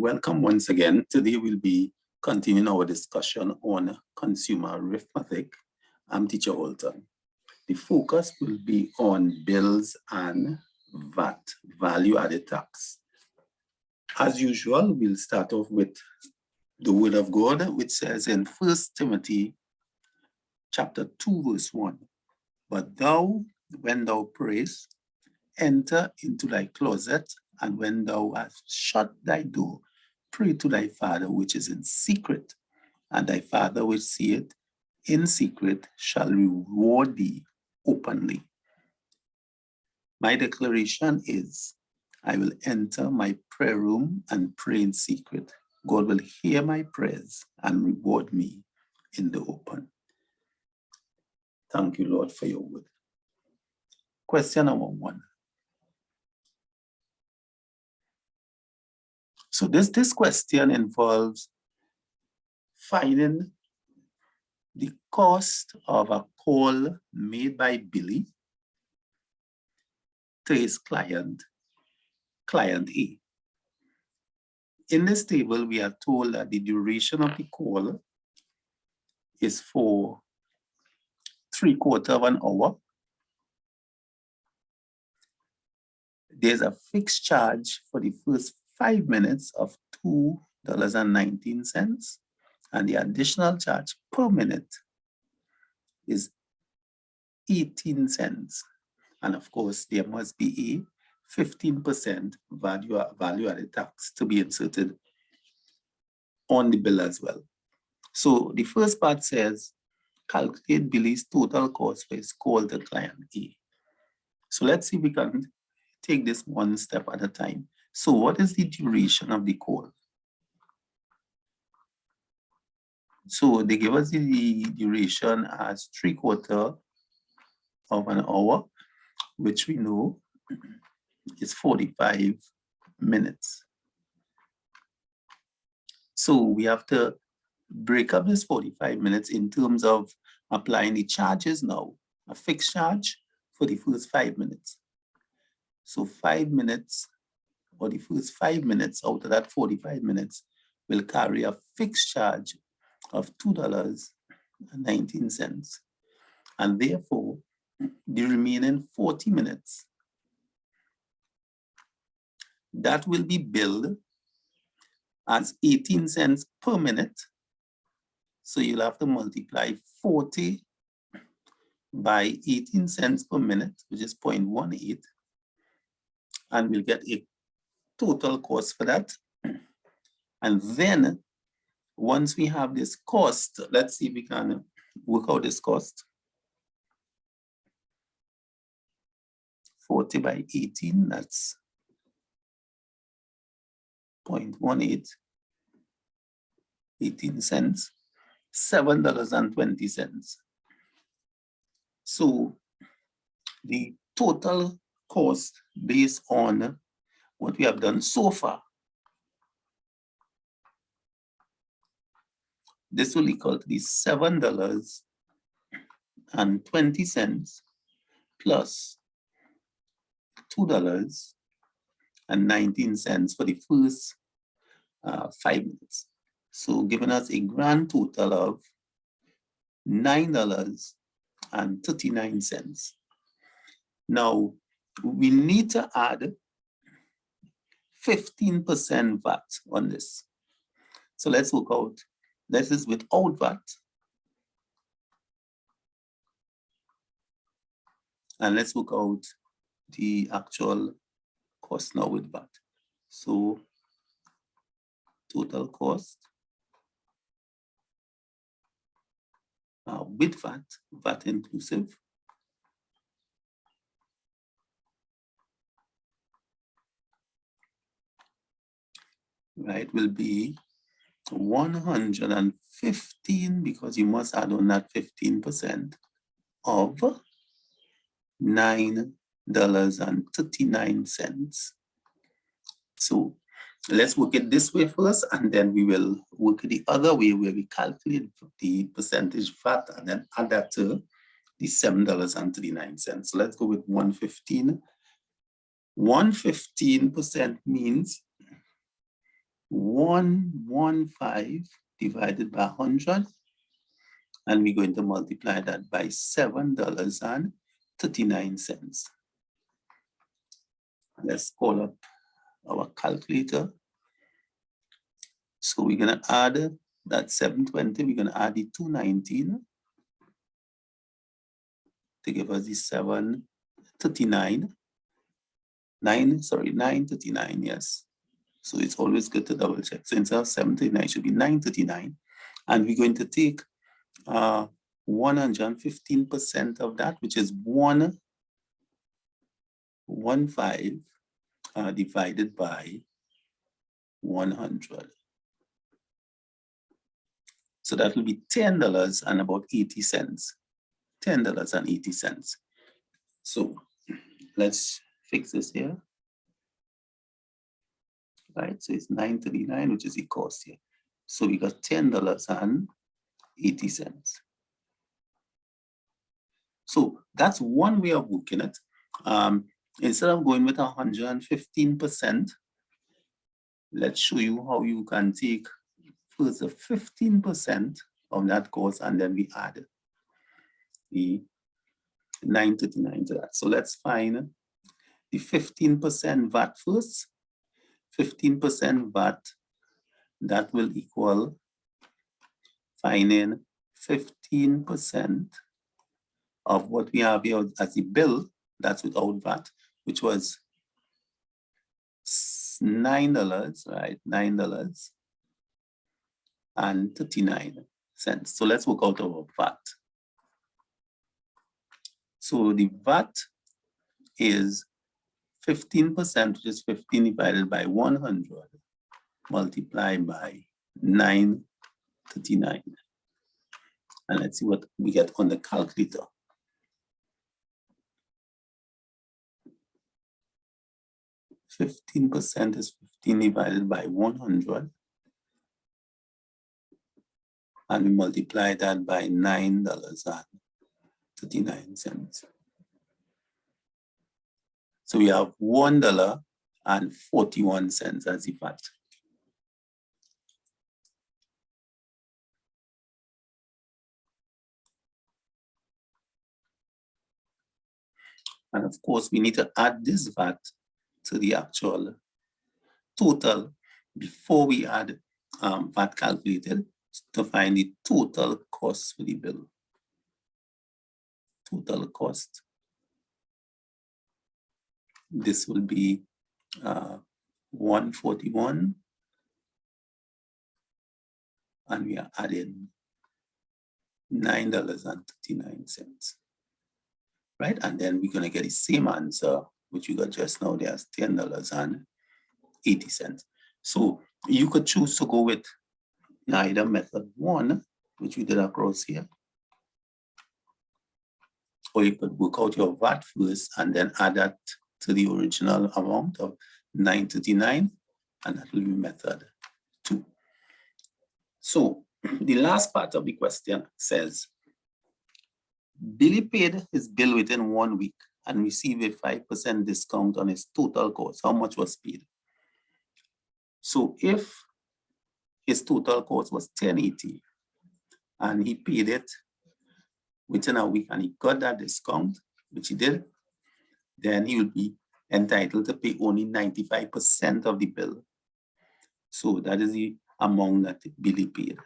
Welcome once again. Today we'll be continuing our discussion on consumer arithmetic. I'm Teacher Holton. The focus will be on bills and VAT, value added tax. As usual, we'll start off with the word of God, which says in 1 Timothy chapter 2, verse 1, "But thou, when thou prayest, enter into thy closet, and when thou hast shut thy door, pray to thy Father which is in secret, and thy Father which seeth in secret shall reward thee openly." My declaration is, I will enter my prayer room and pray in secret. God will hear my prayers and reward me in the open. Thank you, Lord, for your word. Question number 1. So this question involves finding the cost of a call made by Billy to his client A. In this table, we are told that the duration of the call is for 3/4 of an hour. There's a fixed charge for the first 5 minutes of $2.19, and the additional charge per minute is 18 cents. And of course, there must be a 15% value added tax to be inserted on the bill as well. So the first part says, calculate Billy's total cost for his call to client A. So let's see if we can take this one step at a time. So what is the duration of the call? So they give us the duration as 3/4 of an hour, which we know is 45 minutes. So we have to break up this 45 minutes in terms of applying the charges now, a fixed charge for the first 5 minutes. So 5 minutes, or the first 5 minutes out of that 45 minutes will carry a fixed charge of $2.19. And therefore, the remaining 40 minutes, that will be billed as 18 cents per minute. So you'll have to multiply 40 by 18 cents per minute, which is 0.18, and we'll get a total cost for that. And then once we have this cost, let's see if we can work out this cost. 40 by 18, that's 0.18, 18 cents, $7.20. So the total cost based on what we have done so far, this will equal to the $7.20 plus $2.19 for the first 5 minutes. So giving us a grand total of $9.39. Now, we need to add 15% VAT on this. So let's work out. This is without VAT. And let's work out the actual cost now with VAT. So total cost with VAT, VAT inclusive, right, will be 115, because you must add on that 15% of $9.39. So let's work it this way first, and then we will work it the other way where we calculate the percentage VAT and then add that to the $7.39. So let's go with 115. 115% means 115 divided by 100, and we're going to multiply that by $7.39. Let's call up our calculator. So we're going to add that 720, we're going to add the 219 to give us the 739. 939, yes. So it's always good to double check. So instead of 739, it should be 939. And we're going to take 115% of that, which is 115 divided by 100. So that will be $10 and about 80 cents. $10.80. So let's fix this here. Right, so it's 939, which is the cost here. So we got $10.80. So that's one way of working it. Instead of going with 115%, let's show you how you can take first the 15% of that cost, and then we add the 939 to that. So let's find the 15% VAT first. 15% VAT, that will equal finding 15% of what we have here as the bill, that's without VAT, which was $9, right? $9.39. So let's work out our VAT. So the VAT is 15%, which is 15 divided by 100, multiplied by 939. And let's see what we get on the calculator. %15 is 15 divided by 100. And we multiply that by $9.39. So we have $1.41 as the VAT. And of course, we need to add this VAT to the actual total before we add VAT calculated to find the total cost for the bill. Total cost. This will be 141, and we are adding $9.39, right? And then we're going to get the same answer, which we got just now. There's $10.80. So you could choose to go with either method 1, which we did across here, or you could work out your VAT first and then add that to the original amount of $9.39, and that will be method 2. So the last part of the question says, Billy paid his bill within 1 week and received a 5% discount on his total cost. How much was paid? So if his total cost was $10.80 and he paid it within a week and he got that discount, which he did, then he will be entitled to pay only 95% of the bill. So that is the amount that Billy paid.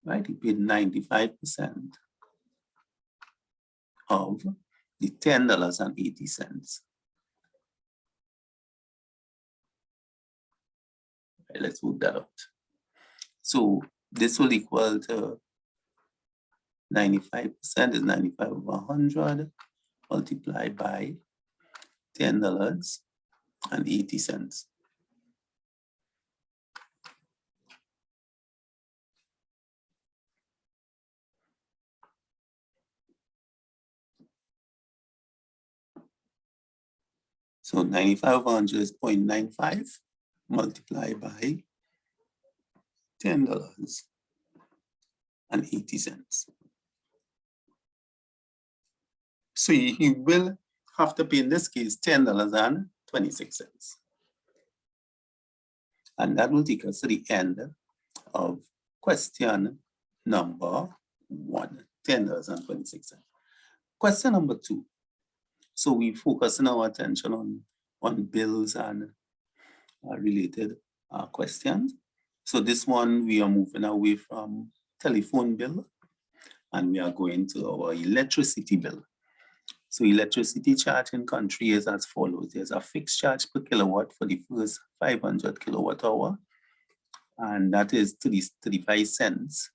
Right, he paid 95% of the $10.80. Right, let's work that out. So this will equal to 95% is 95 over 100 multiplied by $10.80. So 95 over 100 is 0.95 multiplied by $10.80. So he will have to pay in this case $10.26. And that will take us to the end of question number 1, $10.26. Question number 2. So we focusing our attention on bills and related questions. So this one, we are moving away from telephone bill and we are going to our electricity bill. So electricity charge in country is as follows. There's a fixed charge per kilowatt for the first 500 kilowatt hour, and that is 35 cents,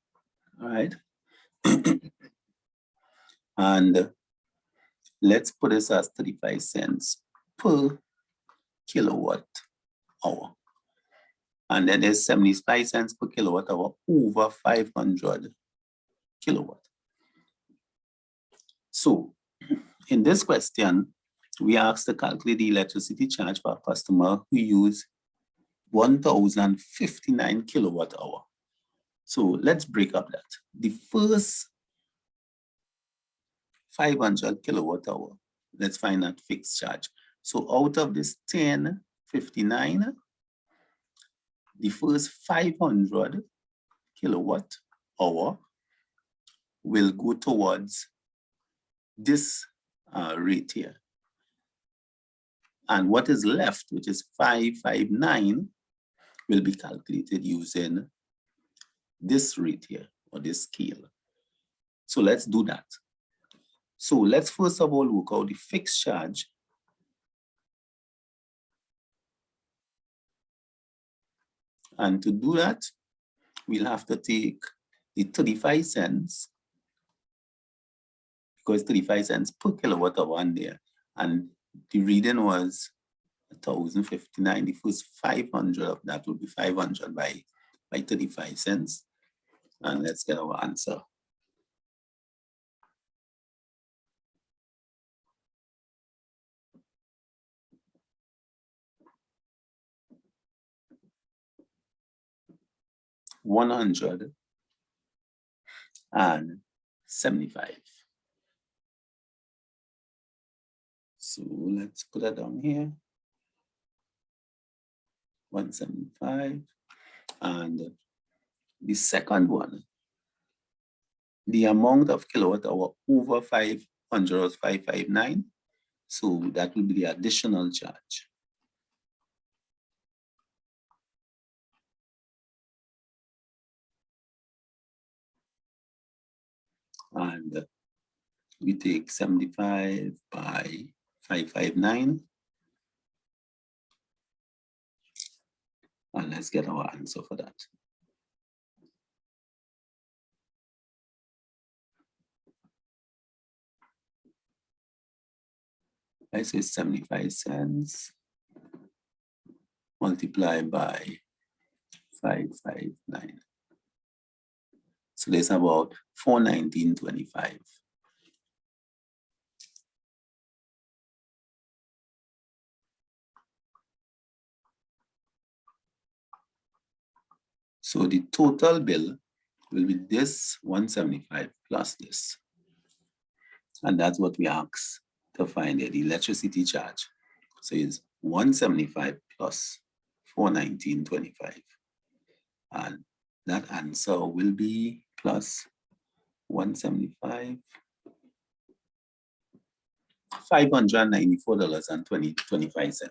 all right? And let's put this as 35 cents per kilowatt hour. And then there's 75 cents per kilowatt hour over 500 kilowatt. So in this question, we asked to calculate the electricity charge for a customer who use 1,059 kilowatt hour. So let's break up that. The first 500 kilowatt hour, let's find that fixed charge. So out of this 1059, the first 500 kilowatt hour will go towards this rate here. And what is left, which is 559, will be calculated using this rate here, or this scale. So let's do that. So let's first of all work out the fixed charge. And to do that, we'll have to take the 35 cents, because 35 cents per kilowatt hour on there. And the reading was 1,059. The first 500 of that will be 500 by 35 cents. And let's get our answer. $175. So let's put that down here. 175. And the second one, the amount of kilowatt hour over 500 was 559. So that will be the additional charge. And we take 75 by 559. And let's get our answer for that. I say 75 cents multiplied by 559. So there's about 419.25. So the total bill will be this 175 plus this. And that's what we ask to find the electricity charge. So it's 175 plus 419.25. And that answer will be plus 175, $594.25.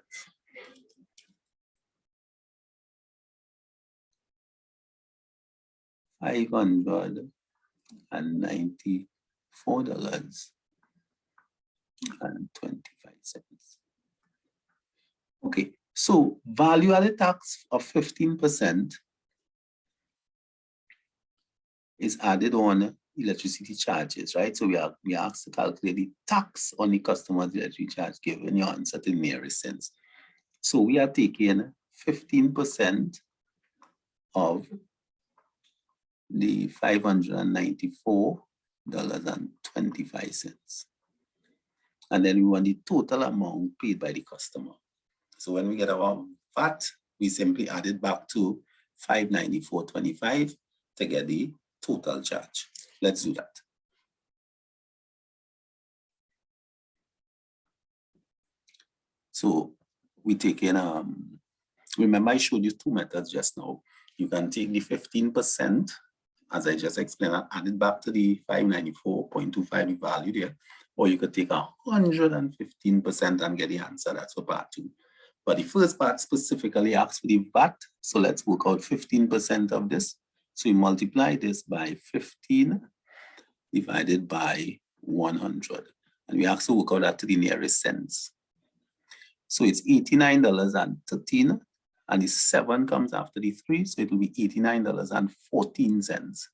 $594.25. Okay, so value added tax of 15% is added on electricity charges, right? So we asked to calculate the tax on the customer's electricity charge given your answer to the nearest cents. So we are taking 15% of the $594.25. And then we want the total amount paid by the customer. So when we get our VAT, we simply add it back to $594.25 to get the total charge. Let's do that. So we take in, remember I showed you two methods just now. You can take the 15%, as I just explained, and add it back to the 594.25 value there, or you could take 115% and get the answer. That's for part 2. But the first part specifically asks for the VAT. So let's work out 15% of this. So you multiply this by 15 divided by 100. And we actually work out that to the nearest cents. So it's $89.13, and the 7 comes after the 3, so it will be $89.14.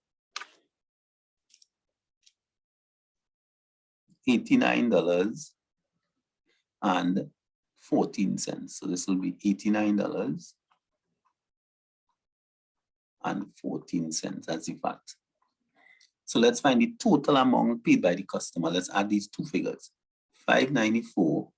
$89.14. So this will be $89.14 as the VAT. So let's find the total amount paid by the customer. Let's add these two figures. 594.25.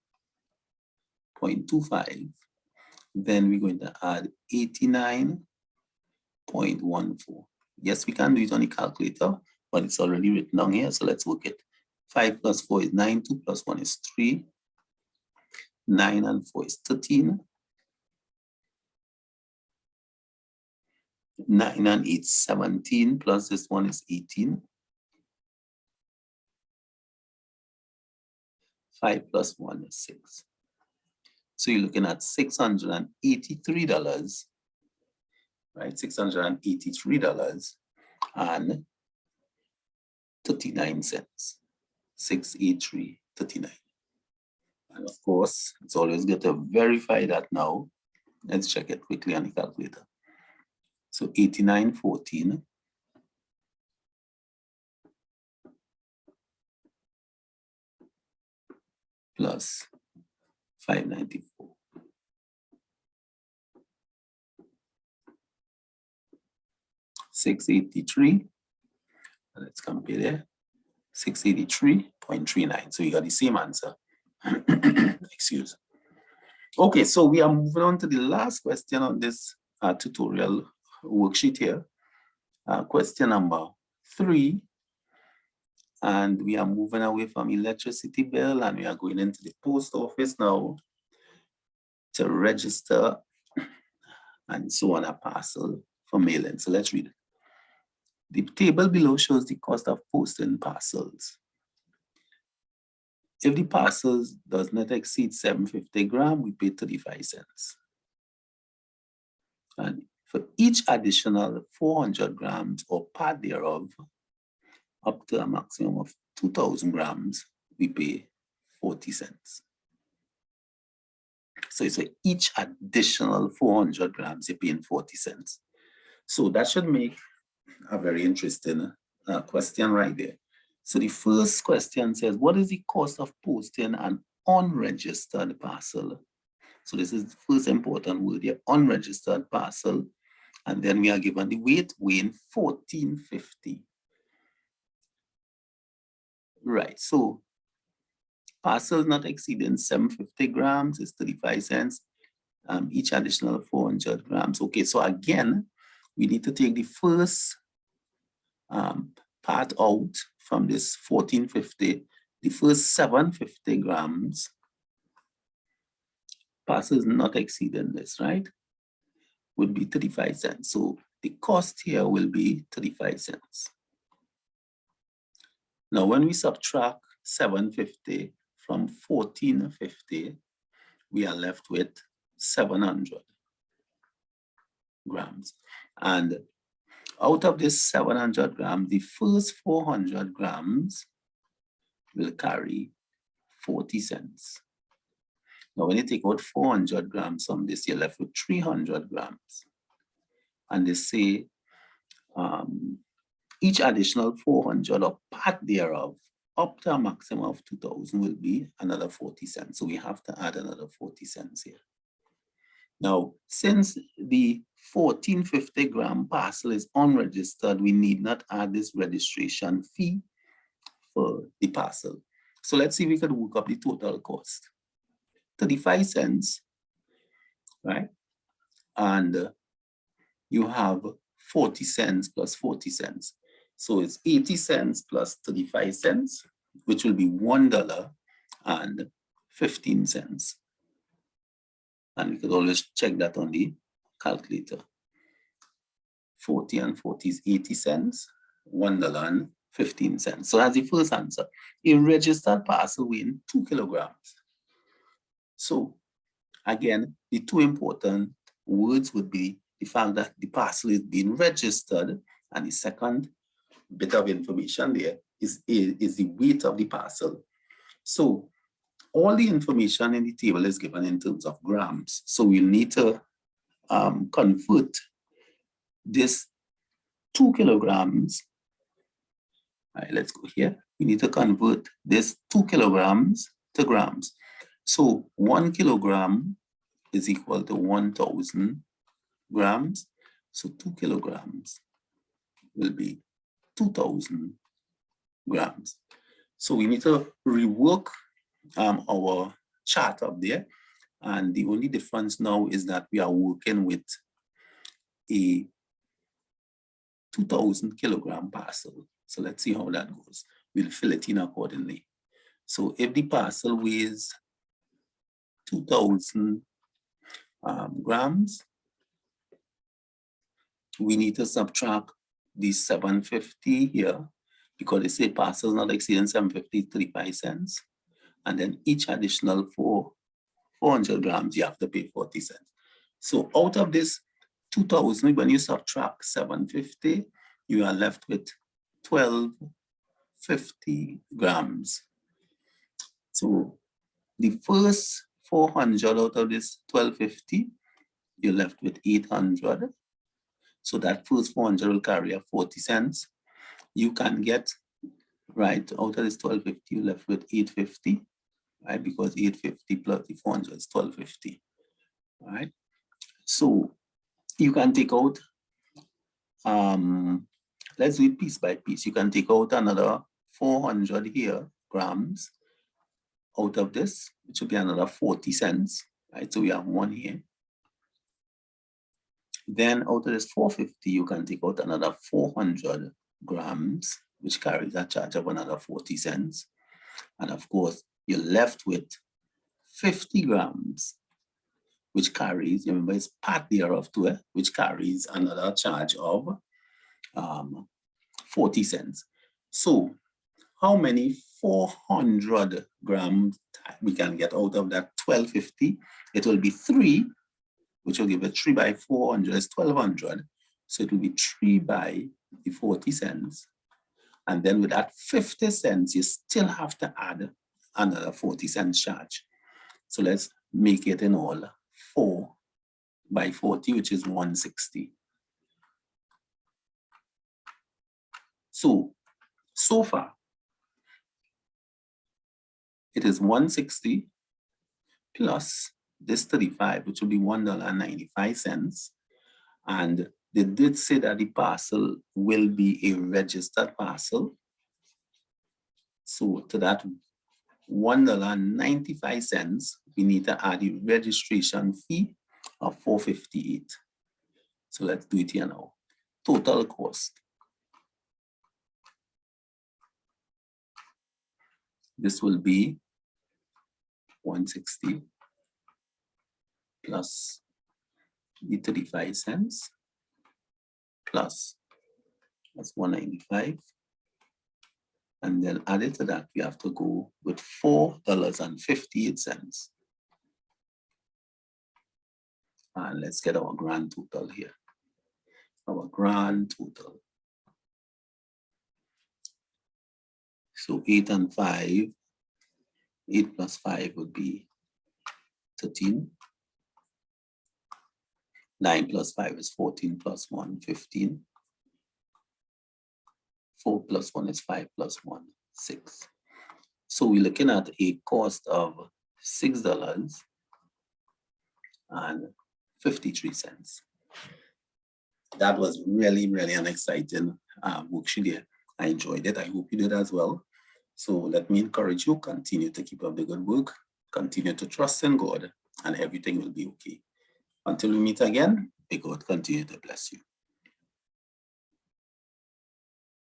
Then we're going to add 89.14. Yes, we can do it on the calculator, but it's already written down here. So let's work it. 5 plus 4 is 9, 2 plus 1 is 3. 9 and 4 is 13. 9 and 8 is 17, plus this one is 18. 5 plus 1 is 6. So you're looking at $683, right? $683.39. 683.39. And of course, it's always good to verify that now. Let's check it quickly on the calculator. So 89.14 plus 594. 683. Let's compare there. 683.39. So you got the same answer. Excuse. Okay, so we are moving on to the last question on this tutorial worksheet here. Question number 3. And we are moving away from electricity bill, and we are going into the post office now to register and so on a parcel for mailing. So let's read it. The table below shows the cost of posting parcels. If the parcels does not exceed 750 grams, we pay 35 cents. And for each additional 400 grams or part thereof, up to a maximum of 2,000 grams, we pay 40 cents. So it's for each additional 400 grams, you're paying 40 cents. So that should make a very interesting question right there. So the first question says, what is the cost of posting an unregistered parcel? So this is the first important word here, unregistered parcel. And then we are given the weight, weighing 1450. Right, so parcel not exceeding 750 grams is 35 cents. Each additional 400 grams. Okay, so again, we need to take the first part out from this 1450. The first 750 grams, parcels not exceeding this, right, would be 35 cents. So the cost here will be 35 cents. Now, when we subtract 750 from 1450, we are left with 700 grams. And out of this 700 grams, the first 400 grams will carry 40 cents. Now, when you take out 400 grams from this, you're left with 300 grams. And they say each additional 400 or part thereof, up to a maximum of 2,000, will be another 40 cents. So we have to add another 40 cents here. Now, since the 1450 gram parcel is unregistered, we need not add this registration fee for the parcel. So let's see if we can work up the total cost. 35 cents, right? And you have 40 cents plus 40 cents. So it's 80 cents plus 35 cents, which will be $1.15. And you could always check that on the calculator. 40 and 40 is 80 cents, $1.15. So that's the first answer. A registered parcel weighing 2 kilograms. So again, the two important words would be the fact that the parcel is being registered, and the second bit of information there is the weight of the parcel. So all the information in the table is given in terms of grams. So we'll need to convert this 2 kilograms. All right, let's go here. We need to convert this 2 kilograms to grams. So 1 kilogram is equal to 1,000 grams. So 2 kilograms will be 2,000 grams. So we need to rework our chart up there. And the only difference now is that we are working with a 2,000 kilogram parcel. So let's see how that goes. We'll fill it in accordingly. So if the parcel weighs 2,000 grams, we need to subtract the 750 here, because they say parcel not exceeding 750, 35 cents. And then each additional 400 grams, you have to pay 40 cents. So out of this 2,000, when you subtract 750, you are left with 1,250 grams. So the first 400 out of this 1,250, you're left with 800. So that first 400 will carry a 40 cents. You can get, right, out of this 1,250, you're left with 850, right? Because 850 plus the 400 is 1,250, right? So you can take out, let's do it piece by piece. You can take out another 400 here, grams, out of this, which will be another 40 cents, right? So we have one here. Then out of this 450, you can take out another 400 grams, which carries a charge of another 40 cents. And of course, you're left with 50 grams, which carries, remember it's part thereof to it, which carries another charge of 40 cents. So how many 400 grams we can get out of that 1,250? It will be 3, which will give it 3 by 400 is 1,200. So it will be 3 by the 40 cents. And then with that 50 cents, you still have to add another 40 cents charge. So let's make it in all 4 by 40, which is 160. So far, it is 160 plus this 35, which will be $1.95. And they did say that the parcel will be a registered parcel. So to that $1.95, we need to add a registration fee of $4.58. So let's do it here now. Total cost. This will be 160 plus the 35 cents plus that's 195. And then added to that, we have to go with $4.58. And let's get our grand total here. Our grand total. So 8 and 5, 8 plus 5 would be 13. 9 plus 5 is 14 plus 1, 15. 4 plus 1 is 5 plus 1, 6. So we're looking at a cost of $6.53. That was really, really an exciting worksheet here. I enjoyed it. I hope you did as well. So let me encourage you, continue to keep up the good work, continue to trust in God, and everything will be okay. Until we meet again, may God continue to bless you.